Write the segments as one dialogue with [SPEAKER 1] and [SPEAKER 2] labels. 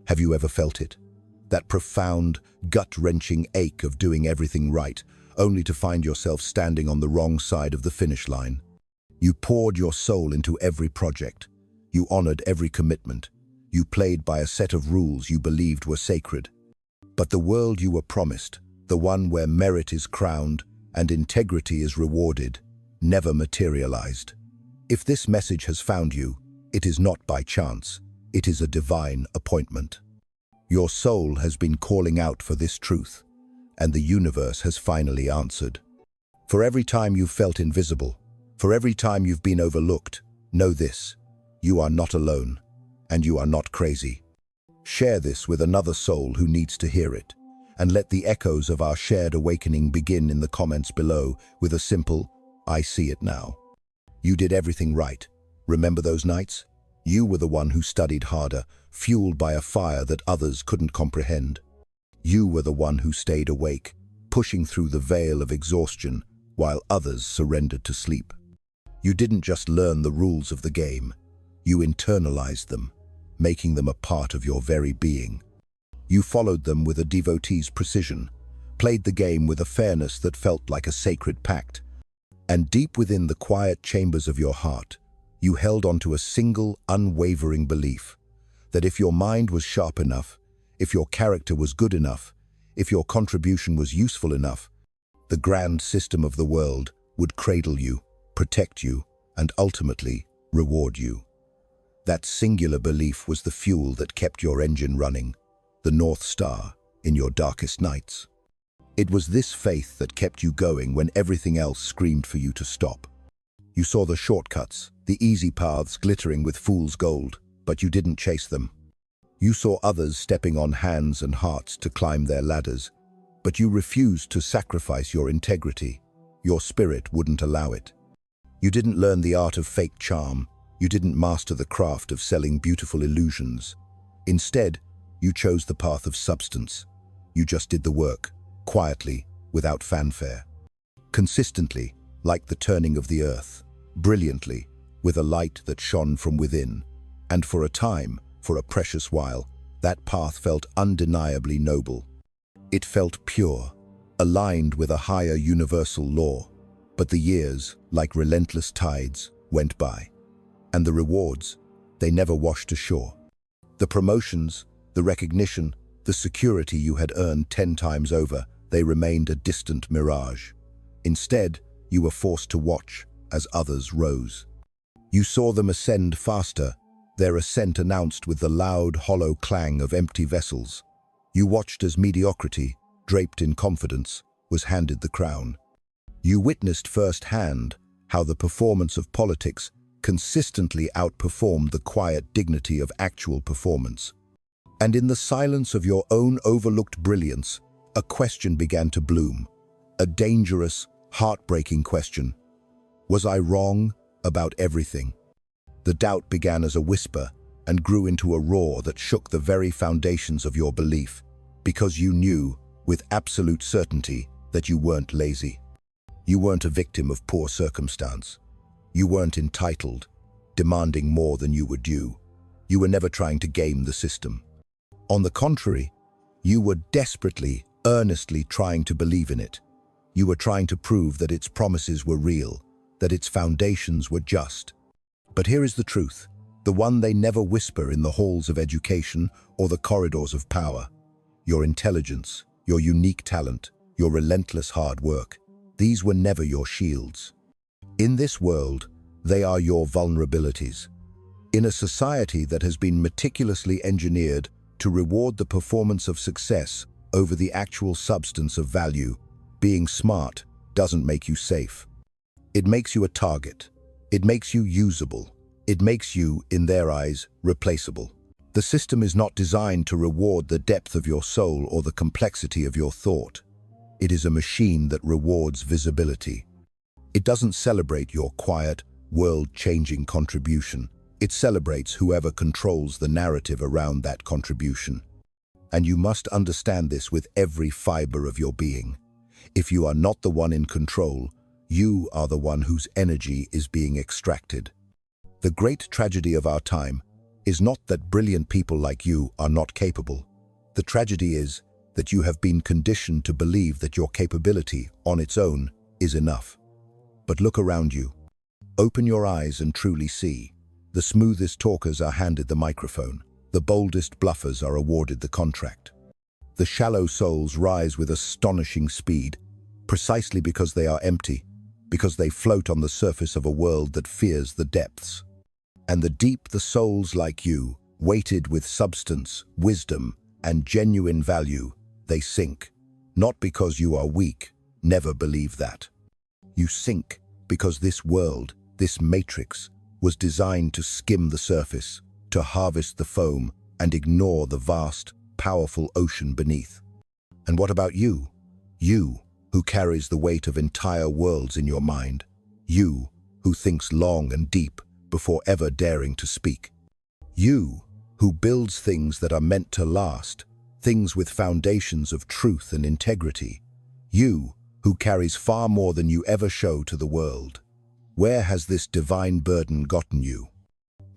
[SPEAKER 1] Have you ever felt it? That profound, gut-wrenching ache of doing everything right, only to find yourself standing on the wrong side of the finish line. You poured your soul into every project. You honored every commitment. You played by a set of rules you believed were sacred. But the world you were promised, the one where merit is crowned and integrity is rewarded, never materialized. If this message has found you, it is not by chance. It is a divine appointment. Your soul has been calling out for this truth, and the universe has finally answered. For every time you've felt invisible, for every time you've been overlooked, know this: you are not alone, and you are not crazy. Share this with another soul who needs to hear it, and let the echoes of our shared awakening begin in the comments below with a simple, "I see it now." You did everything right. Remember those nights? You were the one who studied harder, fueled by a fire that others couldn't comprehend. You were the one who stayed awake, pushing through the veil of exhaustion while others surrendered to sleep. You didn't just learn the rules of the game, you internalized them, making them a part of your very being. You followed them with a devotee's precision, played the game with a fairness that felt like a sacred pact. And deep within the quiet chambers of your heart, you held onto a single, unwavering belief that if your mind was sharp enough, if your character was good enough, if your contribution was useful enough, the grand system of the world would cradle you, protect you, and ultimately reward you. That singular belief was the fuel that kept your engine running, the North Star in your darkest nights. It was this faith that kept you going when everything else screamed for you to stop. You saw the shortcuts, the easy paths glittering with fool's gold, but you didn't chase them. You saw others stepping on hands and hearts to climb their ladders, but you refused to sacrifice your integrity. Your spirit wouldn't allow it. You didn't learn the art of fake charm. You didn't master the craft of selling beautiful illusions. Instead, you chose the path of substance. You just did the work, quietly, without fanfare. Consistently, like the turning of the earth. Brilliantly, with a light that shone from within. And for a time, for a precious while, that path felt undeniably noble. It felt pure, aligned with a higher universal law. But the years, like relentless tides, went by. And the rewards, they never washed ashore. The promotions, the recognition, the security you had earned 10 times over, they remained a distant mirage. Instead, you were forced to watch as others rose. You saw them ascend faster, their ascent announced with the loud, hollow clang of empty vessels. You watched as mediocrity, draped in confidence, was handed the crown. You witnessed firsthand how the performance of politics consistently outperformed the quiet dignity of actual performance. And in the silence of your own overlooked brilliance, a question began to bloom. A dangerous, heartbreaking question. Was I wrong about everything? The doubt began as a whisper and grew into a roar that shook the very foundations of your belief, because you knew, with absolute certainty, that you weren't lazy. You weren't a victim of poor circumstance. You weren't entitled, demanding more than you were due. You were never trying to game the system. On the contrary, you were desperately, earnestly trying to believe in it. You were trying to prove that its promises were real, that its foundations were just. But here is the truth, the one they never whisper in the halls of education or the corridors of power. Your intelligence, your unique talent, your relentless hard work, these were never your shields. In this world, they are your vulnerabilities. In a society that has been meticulously engineered to reward the performance of success over the actual substance of value, being smart doesn't make you safe. It makes you a target. It makes you usable. It makes you, in their eyes, replaceable. The system is not designed to reward the depth of your soul or the complexity of your thought. It is a machine that rewards visibility. It doesn't celebrate your quiet, world-changing contribution. It celebrates whoever controls the narrative around that contribution. And you must understand this with every fiber of your being. If you are not the one in control, you are the one whose energy is being extracted. The great tragedy of our time is not that brilliant people like you are not capable. The tragedy is that you have been conditioned to believe that your capability, on its own, is enough. But look around you. Open your eyes and truly see. The smoothest talkers are handed the microphone. The boldest bluffers are awarded the contract. The shallow souls rise with astonishing speed, precisely because they are empty, because they float on the surface of a world that fears the depths. And the deep, the souls like you, weighted with substance, wisdom, and genuine value, they sink. Not because you are weak, never believe that. You sink because this world, this matrix, was designed to skim the surface, to harvest the foam, and ignore the vast, powerful ocean beneath. And what about you? You, who carries the weight of entire worlds in your mind. You, who thinks long and deep before ever daring to speak. You, who builds things that are meant to last, things with foundations of truth and integrity. You, who carries far more than you ever show to the world. Where has this divine burden gotten you?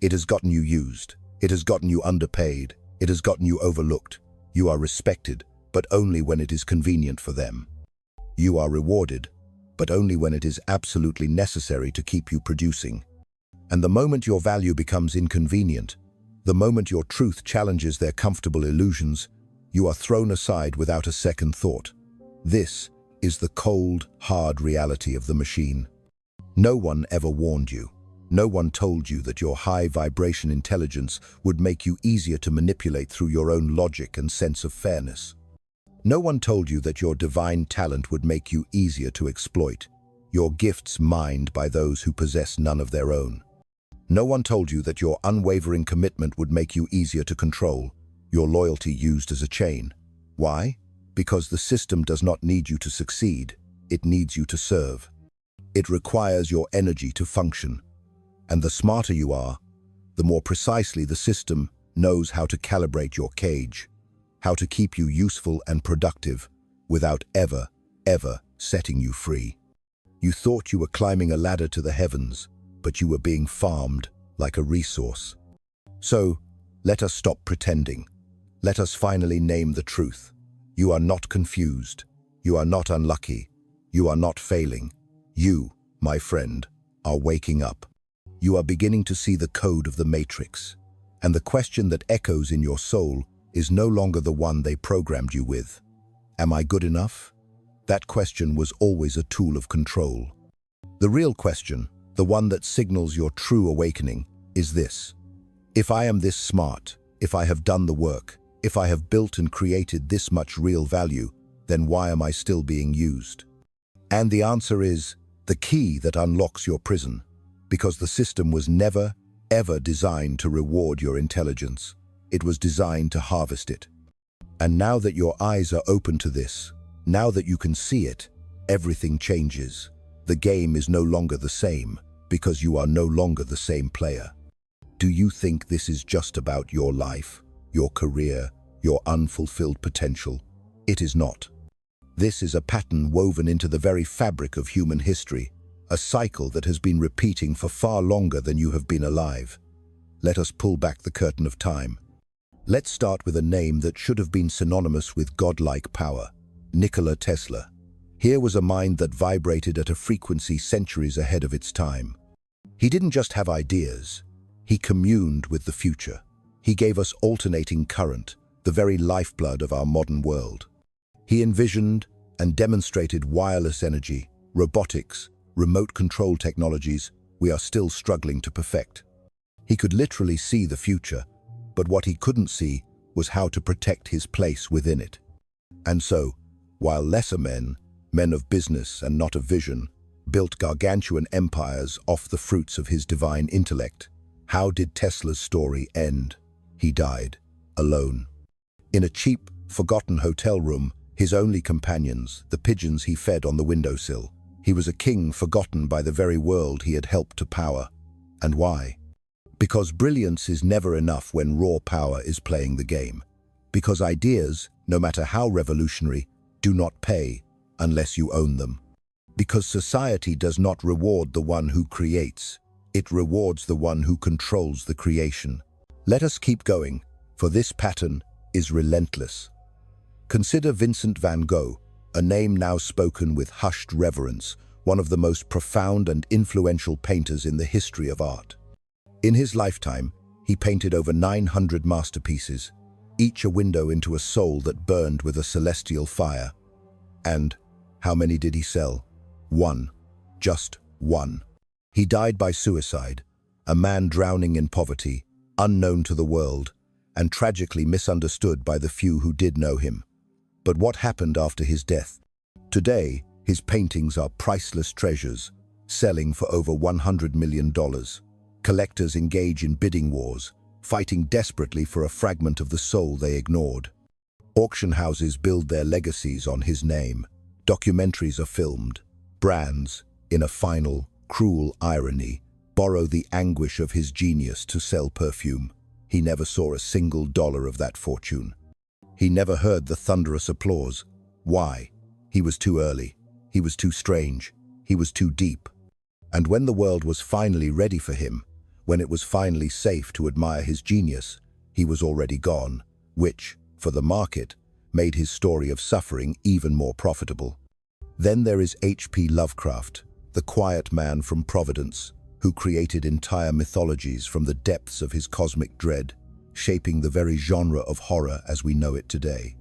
[SPEAKER 1] It has gotten you used. It has gotten you underpaid. It has gotten you overlooked. You are respected, but only when it is convenient for them. You are rewarded, but only when it is absolutely necessary to keep you producing. And the moment your value becomes inconvenient, the moment your truth challenges their comfortable illusions, you are thrown aside without a second thought. This is the cold, hard reality of the machine. No one ever warned you. No one told you that your high-vibration intelligence would make you easier to manipulate through your own logic and sense of fairness. No one told you that your divine talent would make you easier to exploit, your gifts mined by those who possess none of their own. No one told you that your unwavering commitment would make you easier to control, your loyalty used as a chain. Why? Because the system does not need you to succeed, it needs you to serve. It requires your energy to function. And the smarter you are, the more precisely the system knows how to calibrate your cage, how to keep you useful and productive without ever setting you free. You thought you were climbing a ladder to the heavens, but you were being farmed like a resource. So, let us stop pretending. Let us finally name the truth. You are not confused. You are not unlucky. You are not failing. You, my friend, are waking up. You are beginning to see the code of the matrix. And the question that echoes in your soul is no longer the one they programmed you with. Am I good enough? That question was always a tool of control. The real question, the one that signals your true awakening, is this. If I am this smart, if I have done the work, if I have built and created this much real value, then why am I still being used? And the answer is the key that unlocks your prison, because the system was never, ever designed to reward your intelligence. It was designed to harvest it. And now that your eyes are open to this, now that you can see it, everything changes. The game is no longer the same, because you are no longer the same player. Do you think this is just about your life, your career, your unfulfilled potential? It is not. This is a pattern woven into the very fabric of human history, a cycle that has been repeating for far longer than you have been alive. Let us pull back the curtain of time. Let's start with a name that should have been synonymous with godlike power, Nikola Tesla. Here was a mind that vibrated at a frequency centuries ahead of its time. He didn't just have ideas, he communed with the future. He gave us alternating current, the very lifeblood of our modern world. He envisioned and demonstrated wireless energy, robotics, remote control technologies we are still struggling to perfect. He could literally see the future, but what he couldn't see was how to protect his place within it. And so, while lesser men, men of business and not of vision, built gargantuan empires off the fruits of his divine intellect, how did Tesla's story end? He died, alone. In a cheap, forgotten hotel room, his only companions, the pigeons he fed on the windowsill. He was a king forgotten by the very world he had helped to power. And why? Because brilliance is never enough when raw power is playing the game. Because ideas, no matter how revolutionary, do not pay unless you own them. Because society does not reward the one who creates, it rewards the one who controls the creation. Let us keep going, for this pattern is relentless. Consider Vincent van Gogh, a name now spoken with hushed reverence, one of the most profound and influential painters in the history of art. In his lifetime, he painted over 900 masterpieces, each a window into a soul that burned with a celestial fire. And how many did he sell? One. Just one. He died by suicide, a man drowning in poverty, unknown to the world, and tragically misunderstood by the few who did know him. But what happened after his death? Today, his paintings are priceless treasures, selling for over $100 million. Collectors engage in bidding wars, fighting desperately for a fragment of the soul they ignored. Auction houses build their legacies on his name. Documentaries are filmed. Brands, in a final, cruel irony, borrow the anguish of his genius to sell perfume. He never saw a single dollar of that fortune. He never heard the thunderous applause. Why? He was too early. He was too strange. He was too deep. And when the world was finally ready for him, when it was finally safe to admire his genius, he was already gone, which, for the market, made his story of suffering even more profitable. Then there is H.P. Lovecraft, the quiet man from Providence, who created entire mythologies from the depths of his cosmic dread, shaping the very genre of horror as we know it today.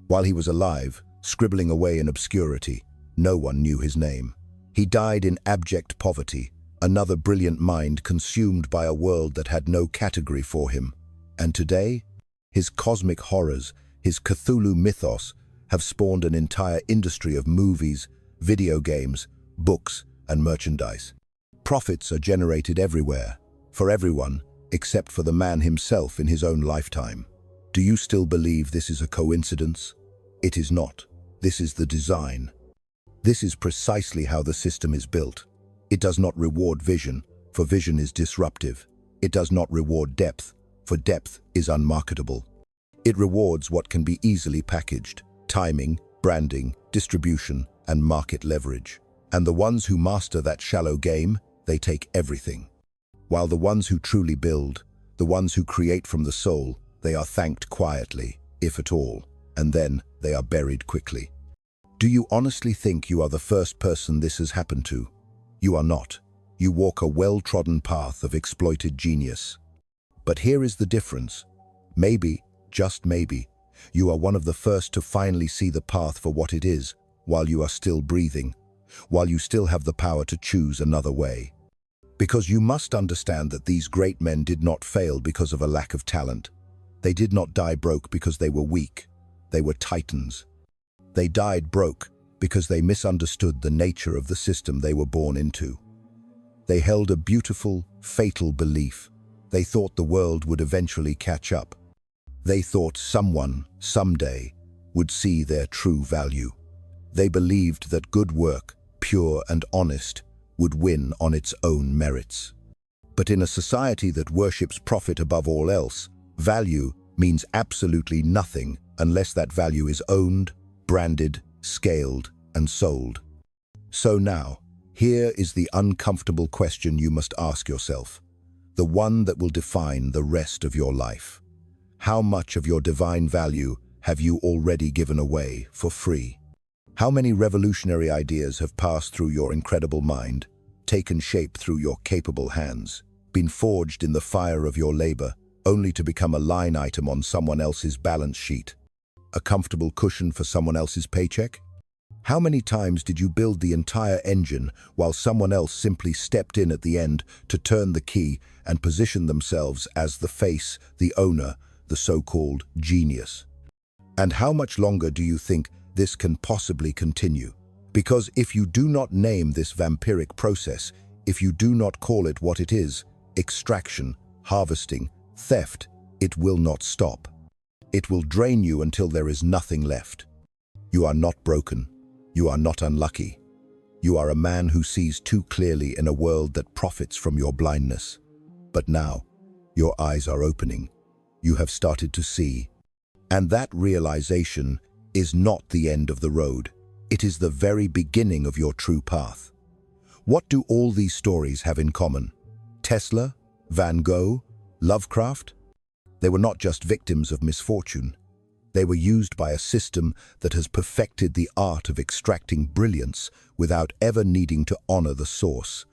[SPEAKER 1] While he was alive, scribbling away in obscurity, no one knew his name. He died in abject poverty, another brilliant mind consumed by a world that had no category for him. And today, his cosmic horrors, his Cthulhu mythos, have spawned an entire industry of movies, video games, books, and merchandise. Profits are generated everywhere, for everyone, except for the man himself in his own lifetime. Do you still believe this is a coincidence? It is not. This is the design. This is precisely how the system is built. It does not reward vision, for vision is disruptive. It does not reward depth, for depth is unmarketable. It rewards what can be easily packaged: timing, branding, distribution, and market leverage. And the ones who master that shallow game, they take everything. While the ones who truly build, the ones who create from the soul, they are thanked quietly, if at all, and then they are buried quickly. Do you honestly think you are the first person this has happened to? You are not. You walk a well-trodden path of exploited genius. But here is the difference. Maybe, just maybe, you are one of the first to finally see the path for what it is, while you are still breathing, while you still have the power to choose another way. Because you must understand that these great men did not fail because of a lack of talent. They did not die broke because they were weak. They were titans. They died broke because they misunderstood the nature of the system they were born into. They held a beautiful, fatal belief. They thought the world would eventually catch up. They thought someone, someday, would see their true value. They believed that good work, pure and honest, would win on its own merits. But in a society that worships profit above all else, value means absolutely nothing unless that value is owned, branded, scaled, and sold. So now, here is the uncomfortable question you must ask yourself, the one that will define the rest of your life. How much of your divine value have you already given away for free? How many revolutionary ideas have passed through your incredible mind, taken shape through your capable hands, been forged in the fire of your labor, only to become a line item on someone else's balance sheet? A comfortable cushion for someone else's paycheck? How many times did you build the entire engine while someone else simply stepped in at the end to turn the key and position themselves as the face, the owner, the so-called genius? And how much longer do you think this can possibly continue? Because if you do not name this vampiric process, if you do not call it what it is, extraction, harvesting, theft, it will not stop. It will drain you until there is nothing left. You are not broken. You are not unlucky. You are a man who sees too clearly in a world that profits from your blindness. But now, your eyes are opening. You have started to see. And that realization is not the end of the road. It is the very beginning of your true path. What do all these stories have in common? Tesla, Van Gogh, Lovecraft? They were not just victims of misfortune. They were used by a system that has perfected the art of extracting brilliance without ever needing to honor the source.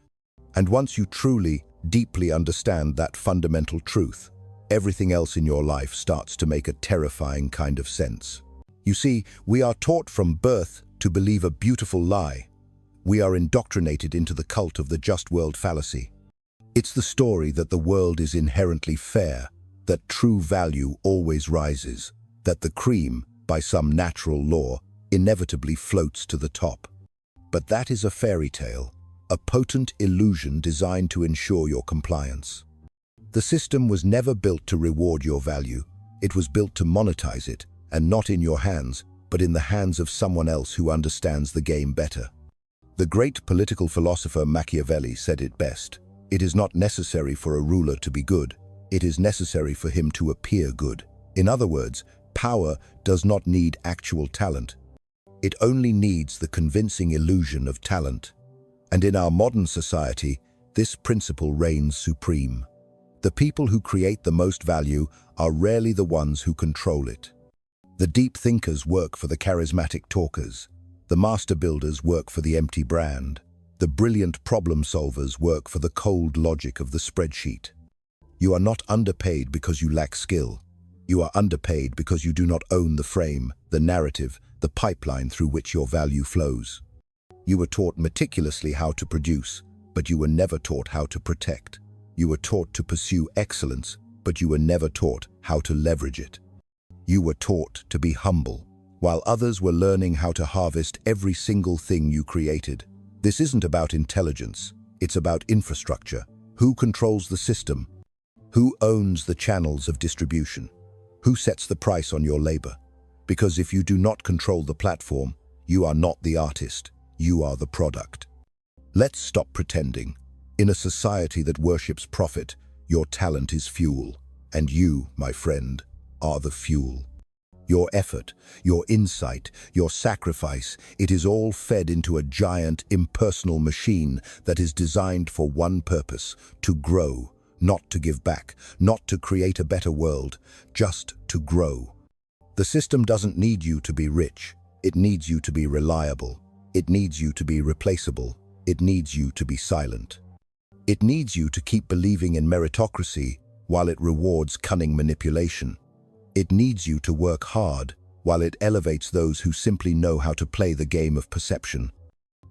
[SPEAKER 1] And once you truly, deeply understand that fundamental truth, everything else in your life starts to make a terrifying kind of sense. You see, we are taught from birth to believe a beautiful lie. We are indoctrinated into the cult of the just world fallacy. It's the story that the world is inherently fair, that true value always rises, that the cream, by some natural law, inevitably floats to the top. But that is a fairy tale, a potent illusion designed to ensure your compliance. The system was never built to reward your value. It was built to monetize it, and not in your hands, but in the hands of someone else who understands the game better. The great political philosopher Machiavelli said it best. It is not necessary for a ruler to be good. It is necessary for him to appear good. In other words, power does not need actual talent. It only needs the convincing illusion of talent. And in our modern society, this principle reigns supreme. The people who create the most value are rarely the ones who control it. The deep thinkers work for the charismatic talkers. The master builders work for the empty brand. The brilliant problem solvers work for the cold logic of the spreadsheet. You are not underpaid because you lack skill. You are underpaid because you do not own the frame, the narrative, the pipeline through which your value flows. You were taught meticulously how to produce, but you were never taught how to protect. You were taught to pursue excellence, but you were never taught how to leverage it. You were taught to be humble, while others were learning how to harvest every single thing you created. This isn't about intelligence, it's about infrastructure. Who controls the system? Who owns the channels of distribution? Who sets the price on your labor? Because if you do not control the platform, you are not the artist, you are the product. Let's stop pretending. In a society that worships profit, your talent is fuel, and you, my friend, are the fuel. Your effort, your insight, your sacrifice, it is all fed into a giant, impersonal machine that is designed for one purpose: to grow, not to give back, not to create a better world, just to grow. The system doesn't need you to be rich. It needs you to be reliable. It needs you to be replaceable. It needs you to be silent. It needs you to keep believing in meritocracy while it rewards cunning manipulation. It needs you to work hard while it elevates those who simply know how to play the game of perception.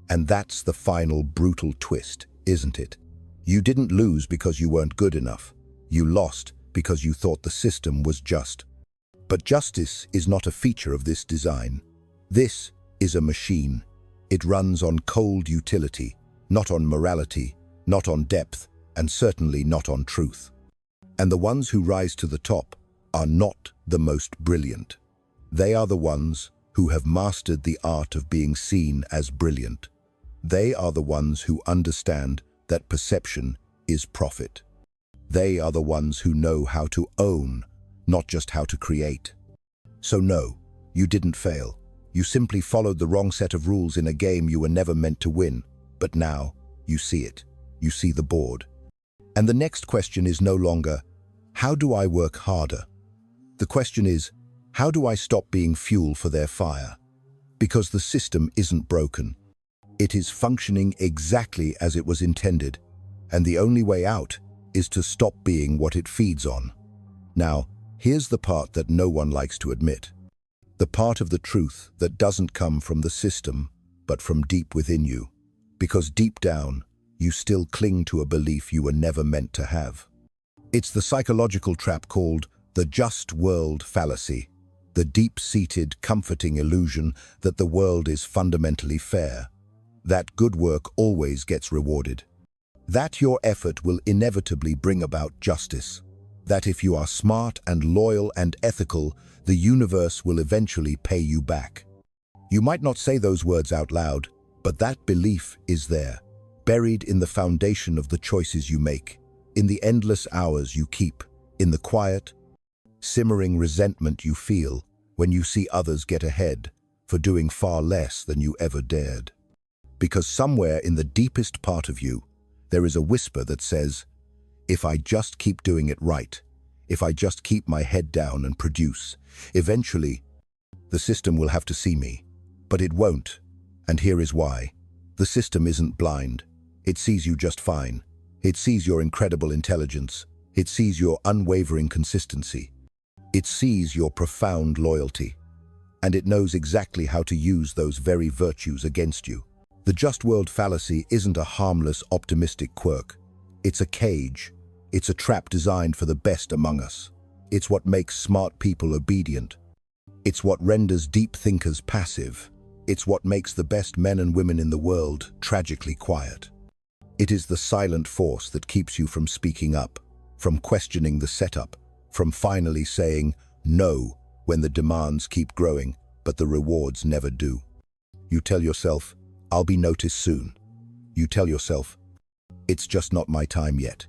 [SPEAKER 1] And that's the final brutal twist, isn't it? You didn't lose because you weren't good enough. You lost because you thought the system was just. But justice is not a feature of this design. This is a machine. It runs on cold utility, not on morality, not on depth, and certainly not on truth. And the ones who rise to the top are not the most brilliant. They are the ones who have mastered the art of being seen as brilliant. They are the ones who understand that perception is profit. They are the ones who know how to own, not just how to create. So no, you didn't fail. You simply followed the wrong set of rules in a game you were never meant to win. But now, you see it. You see the board. And the next question is no longer, how do I work harder? The question is, how do I stop being fuel for their fire? Because the system isn't broken. It is functioning exactly as it was intended, and the only way out is to stop being what it feeds on. Now, here's the part that no one likes to admit. The part of the truth that doesn't come from the system, but from deep within you. Because deep down, you still cling to a belief you were never meant to have. It's the psychological trap called the just world fallacy, the deep-seated, comforting illusion that the world is fundamentally fair, that good work always gets rewarded, that your effort will inevitably bring about justice, that if you are smart and loyal and ethical, the universe will eventually pay you back. You might not say those words out loud, but that belief is there, buried in the foundation of the choices you make, in the endless hours you keep, in the quiet, simmering resentment you feel when you see others get ahead for doing far less than you ever dared. Because somewhere in the deepest part of you, there is a whisper that says, if I just keep doing it right, if I just keep my head down and produce, eventually the system will have to see me. But it won't, and here is why. The system isn't blind. It sees you just fine. It sees your incredible intelligence. It sees your unwavering consistency. It sees your profound loyalty. And it knows exactly how to use those very virtues against you. The just world fallacy isn't a harmless, optimistic quirk. It's a cage. It's a trap designed for the best among us. It's what makes smart people obedient. It's what renders deep thinkers passive. It's what makes the best men and women in the world tragically quiet. It is the silent force that keeps you from speaking up, from questioning the setup, from finally saying no when the demands keep growing, but the rewards never do. You tell yourself, I'll be noticed soon. You tell yourself, it's just not my time yet.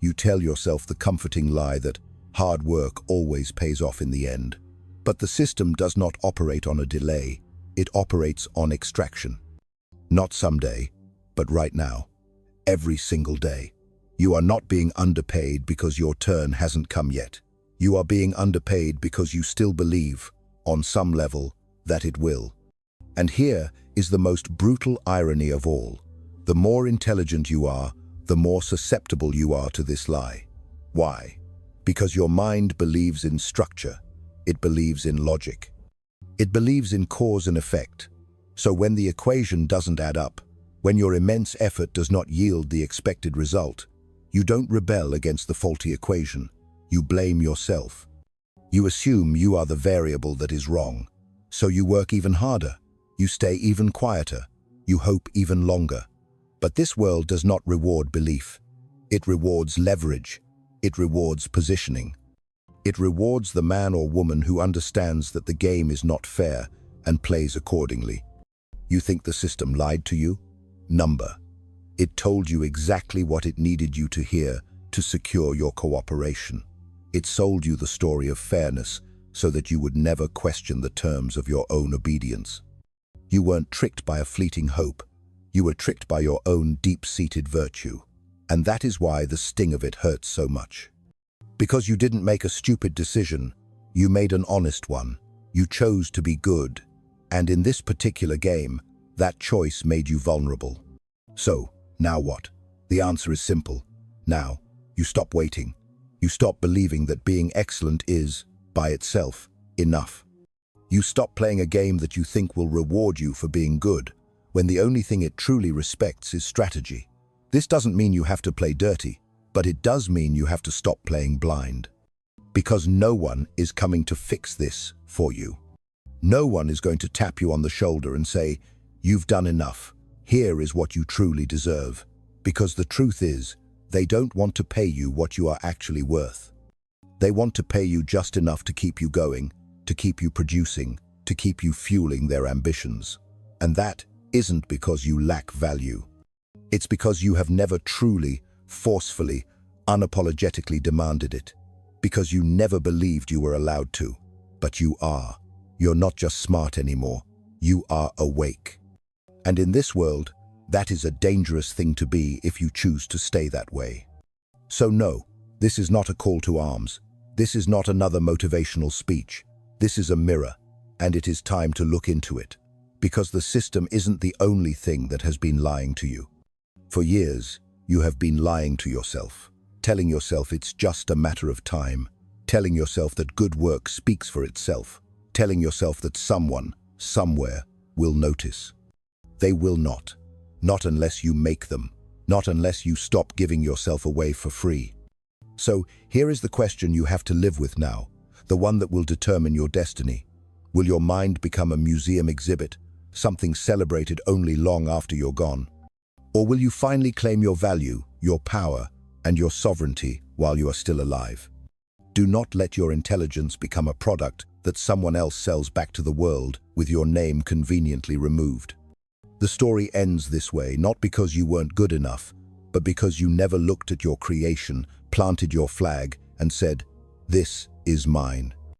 [SPEAKER 1] You tell yourself the comforting lie that hard work always pays off in the end. But the system does not operate on a delay. It operates on extraction. Not someday, but right now. Every single day. You are not being underpaid because your turn hasn't come yet. You are being underpaid because you still believe, on some level, that it will. And here is the most brutal irony of all. The more intelligent you are, the more susceptible you are to this lie. Why? Because your mind believes in structure. It believes in logic. It believes in cause and effect. So when the equation doesn't add up, when your immense effort does not yield the expected result, you don't rebel against the faulty equation. You blame yourself. You assume you are the variable that is wrong. So you work even harder. You stay even quieter. You hope even longer. But this world does not reward belief. It rewards leverage. It rewards positioning. It rewards the man or woman who understands that the game is not fair and plays accordingly. You think the system lied to you? Number. It told you exactly what it needed you to hear to secure your cooperation. It sold you the story of fairness so that you would never question the terms of your own obedience. You weren't tricked by a fleeting hope. You were tricked by your own deep-seated virtue. And that is why the sting of it hurts so much. Because you didn't make a stupid decision, you made an honest one. You chose to be good. And in this particular game, that choice made you vulnerable. So, now what? The answer is simple. Now, you stop waiting. You stop believing that being excellent is, by itself, enough. You stop playing a game that you think will reward you for being good, when the only thing it truly respects is strategy. This doesn't mean you have to play dirty, but it does mean you have to stop playing blind. Because no one is coming to fix this for you. No one is going to tap you on the shoulder and say, you've done enough. Here is what you truly deserve. Because the truth is, they don't want to pay you what you are actually worth. They want to pay you just enough to keep you going, to keep you producing, to keep you fueling their ambitions. And that isn't because you lack value. It's because you have never truly, forcefully, unapologetically demanded it. Because you never believed you were allowed to. But you are. You're not just smart anymore. You are awake. And in this world, that is a dangerous thing to be if you choose to stay that way. So no, this is not a call to arms. This is not another motivational speech. This is a mirror, and it is time to look into it. Because the system isn't the only thing that has been lying to you. For years, you have been lying to yourself, telling yourself it's just a matter of time, telling yourself that good work speaks for itself, telling yourself that someone, somewhere, will notice. They will not. Not unless you make them. Not unless you stop giving yourself away for free. So, here is the question you have to live with now, the one that will determine your destiny. Will your mind become a museum exhibit, something celebrated only long after you're gone? Or will you finally claim your value, your power, and your sovereignty while you are still alive? Do not let your intelligence become a product that someone else sells back to the world with your name conveniently removed. The story ends this way, not because you weren't good enough, but because you never looked at your creation, planted your flag, and said, "This is mine."